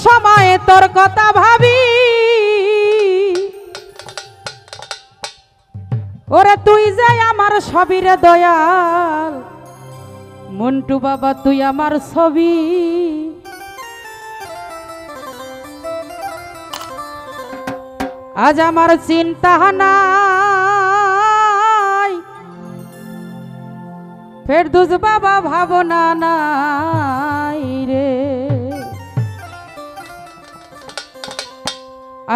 সময় তোর কথা ভাবি ওরে তুই যাই আমার সবিরে দয়াল মন্টু বাবা তুই আমার ছবি আজ আমার চিন্তা নাই ফেরদৌস বাবা ভাবনা নাই রে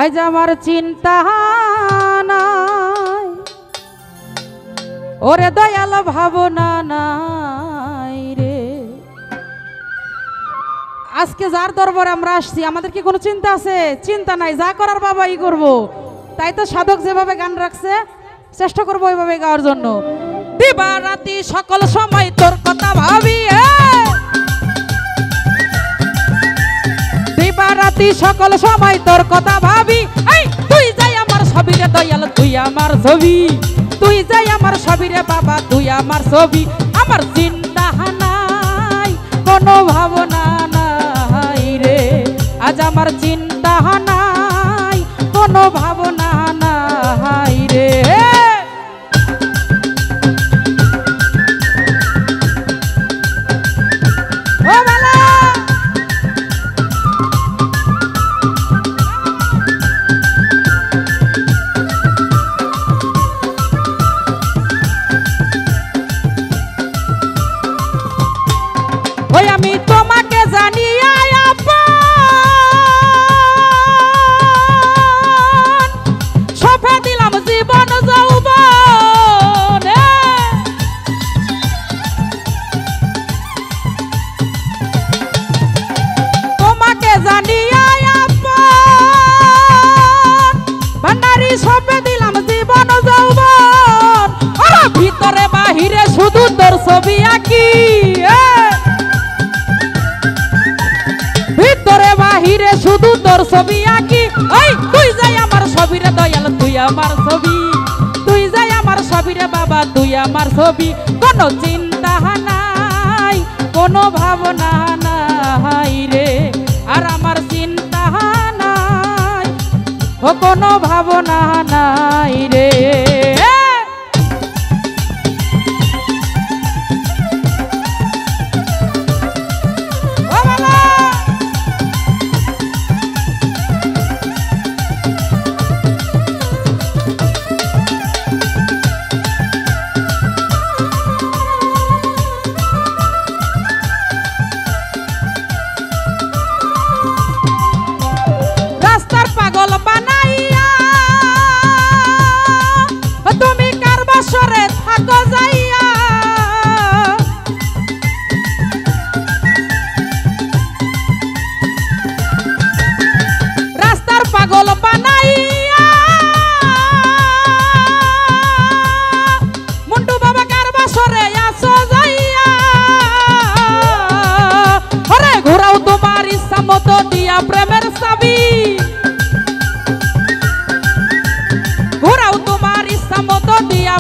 আজ আমার চিন্তা নাই ওরে দয়াল ভাবনা নাই রে আজকে যার দরবারে আমরা আসছি আমাদের কি কোনো চিন্তা আছে? চিন্তা নাই, যা করার বাবাই করব। তাই তো সাধক যেভাবে গান রাখছে চেষ্টা করবো ওইভাবে গাওয়ার জন্য। দিবা রাতি সকল সময় তোর কথা ভাবি, দিবা রাতি সকল সময় তোর কথা ভাবি। এই তুই যাই আমার ছবিরে দয়াল তুই আমার ছবি, তুই যাই আমার ছবিরে বাবা তুই আমার ছবি। আমার চিন্তা নাই কোনো ভাবনা নাই রে, আজ আমার চিন্তা নাই কোনো ভাবনা নাই রে। আমি তোমাকে জানি সফে দিলাম জীবন যৌবন, তোমাকে জানি ভান্ডারি সফে দিলাম জীবন যৌবন। ভিতরে বাহিরে শুধু তোর ছবি আঁকি, ভিতরে বাহিরে শুধু তোর ছবি আঁকি। ওই তুই যাই আমার ছবিরে দয়াল তুই আমার ছবি, তুই যাই আমার ছবিরে বাবা তুই আমার ছবি। কোনো চিন্তা নাই কোনো ভাবনা নাই রে, আর আমার চিন্তা নাই ও কোনো ভাবনা নাই রে। পাগল বানাইয়া তুমি কার বাসরে থাকো যাইয়া, রাস্তার পাগল বানাইয়া মন্টু বাবা কার বাসরে আসো যাইয়া। ওরে ঘোরাও তোমার ইচ্ছা মতো দিয়া প্রেমের চাবি,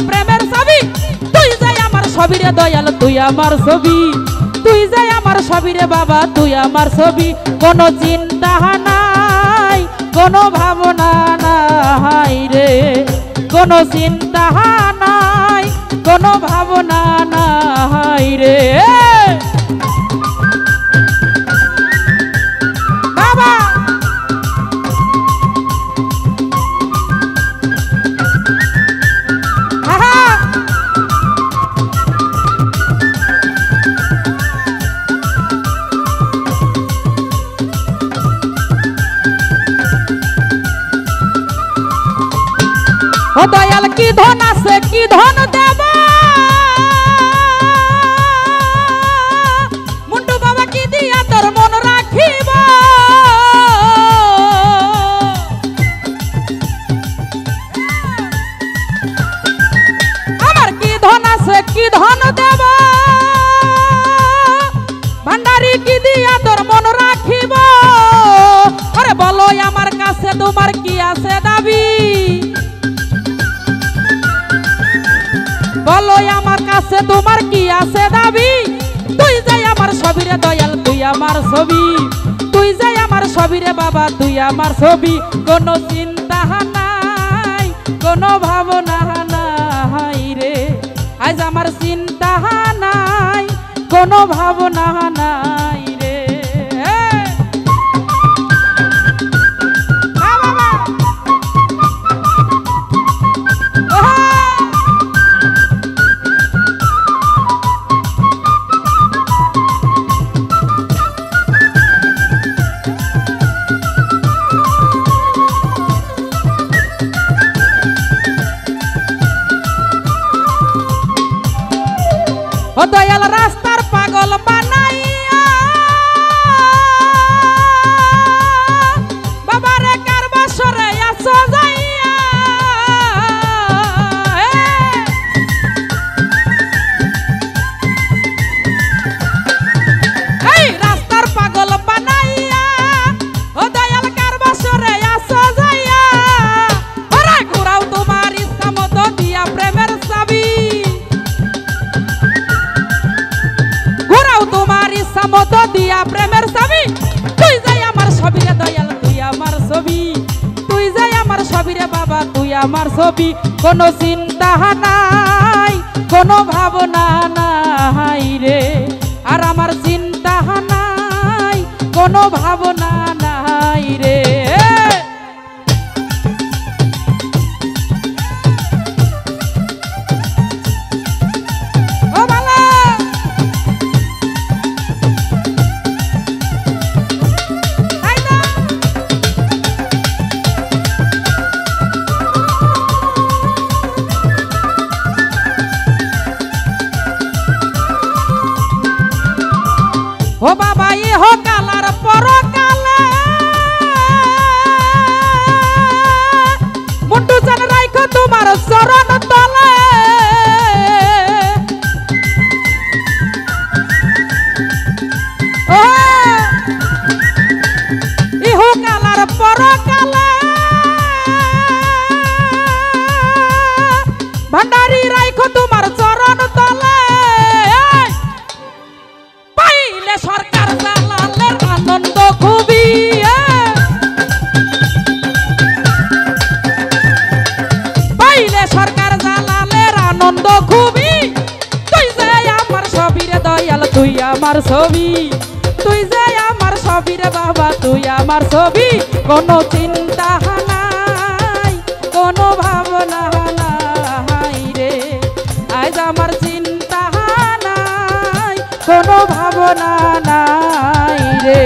প্রেমের ছবি। তুই যাই আমার ছবিরে দয়াল তুই আমার ছবি, তুই যাই আমার ছবিরে বাবা তুই আমার ছবি। কোনো চিন্তা নাই কোনো ভাবনা নাই রে, কোনো চিন্তা নাই কোনো ভাবনা নাই রে। বাবা ও দয়াল কি ধন আছে কি ধন দেব, মুন্টু বাবা কি দিয়া তোর মন রাখিব। আমার কি ধন আছে কি ধন দেব, ভান্ডারি কি দিয়া তোর মন রাখিব। আরে বলো আমার কাছে তোমার কি আছে দাবি, বলো আমার কাছে তোমার কি আছে দাবি। তুই যাই আমার ছবিরে দয়াল তুই আমার ছবি, তুই যাই আমার ছবি রে বাবা তুই আমার ছবি, কোনো চিন্তা নাই কোনো ভাবনা নাই রে, আজ আমার চিন্তা নাই কোনো ভাবনা নাই রে। ও দয়াল রাস্তার পাগল বানাইয়া বাবারে কার বাসরে আসো যাইয়া, এই রাস্তার পাগল বানাইয়া ও দয়াল কার বাসরে আসো যাইয়া, ওরে ঘুরাও তোমার ইচ্ছা মতো দিয়া প্রেমের চাবি, তোমার ইচ্ছা মতো দিয়া প্রেমের চাবি, তুই যাই আমার ছবি রে দয়াল তুই আমার ছবি, তুই যাই আমার ছবি রে বাবা তুই আমার ছবি, কোনো চিন্তা নাই কোনো ভাবনা নাই রে, আর আমার চিন্তা নাই কোনো ভাবনা নাই রে। ও বাবা ইহ কালার পরকালে মুন্ডু জান রাইখো তোমার চরণ তলে, ও ইহ কালার পরকালে ভান্ডারি রাইখো তোমার চরণ তলে, সরকার জালালের আনন্দ খুবই, পাইলে সরকার জালালের আনন্দ খুবই, তুই যে আমার ছবি রে দয়াল তুই আমার ছবি, তুই যে আমার ছবি রে বাবা তুই আমার ছবি, কোনো চিন্তা নাই কোনো ভাবনা নাই রে, আজ আমার চিন্তা নাই কোনো ভাবনা নাই রে।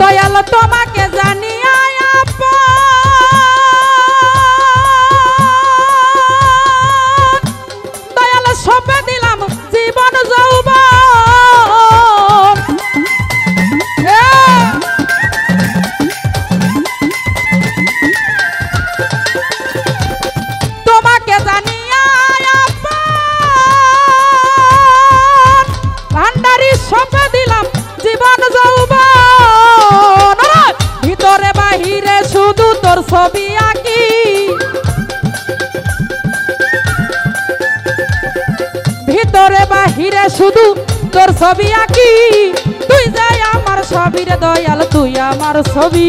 দয়াল তোমাকে জানিয়া দয়াল সপে দিলাম জীবন যৌবন, তোমাকে জানিয়া ভান্ডারি সপে দিলাম জীবন যৌবন, ভিতরে বাহিরে শুধু তোর ছবি আঁকি, ভিতরে বাহিরে শুধু তোর ছবি আঁকি, তুই যাই আমার ছবি রে দয়াল তুই আমার ছবি,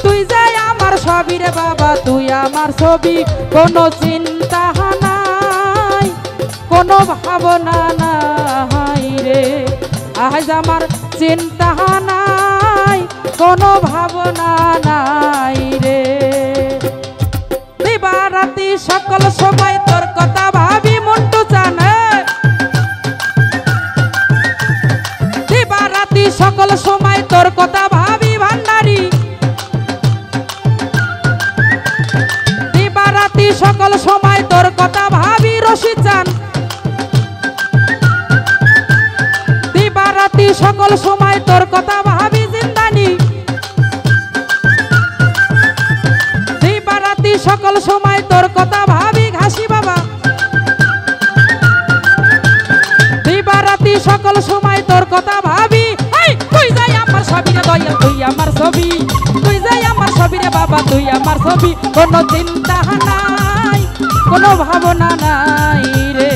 তুই যাই আমার ছবি রে বাবা তুই আমার ছবি, কোনো চিন্তা নাই কোনো ভাবনা নাই রে, আজ আমার চিন্তা নাই কোনো ভাবনা নাই রে, দিবা রাতি সকল সময় তোর কথা ভাবি মন্টু জানে, দিবা রাতি সকল সময় তোর কথা ভাবি ভান্ডারি, দিবা রাতি সকল সময় তোর কথা ভাবি রশিদ জান, দিবা রাতি সকল সময় তোর কথা ভাবি জিন্দানি, কথা ভাবি ঘাসি বাবা দিবারাতি সকল সময় তোর কথা ভাবি এই তুই যাই আমার ছবি রে দয়াল তুই আমার ছবি তুই যাই আমার ছবি রে বাবা তুই আমার ছবি কোনো চিন্তা নাই কোনো ভাবনা নাই রে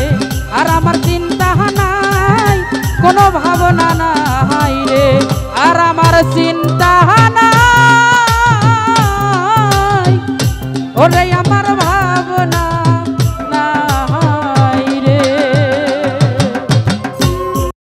আর আমার চিন্তা নাই কোনো ভাবনা নাই রে আর আমার চিন্তা নাই ওরে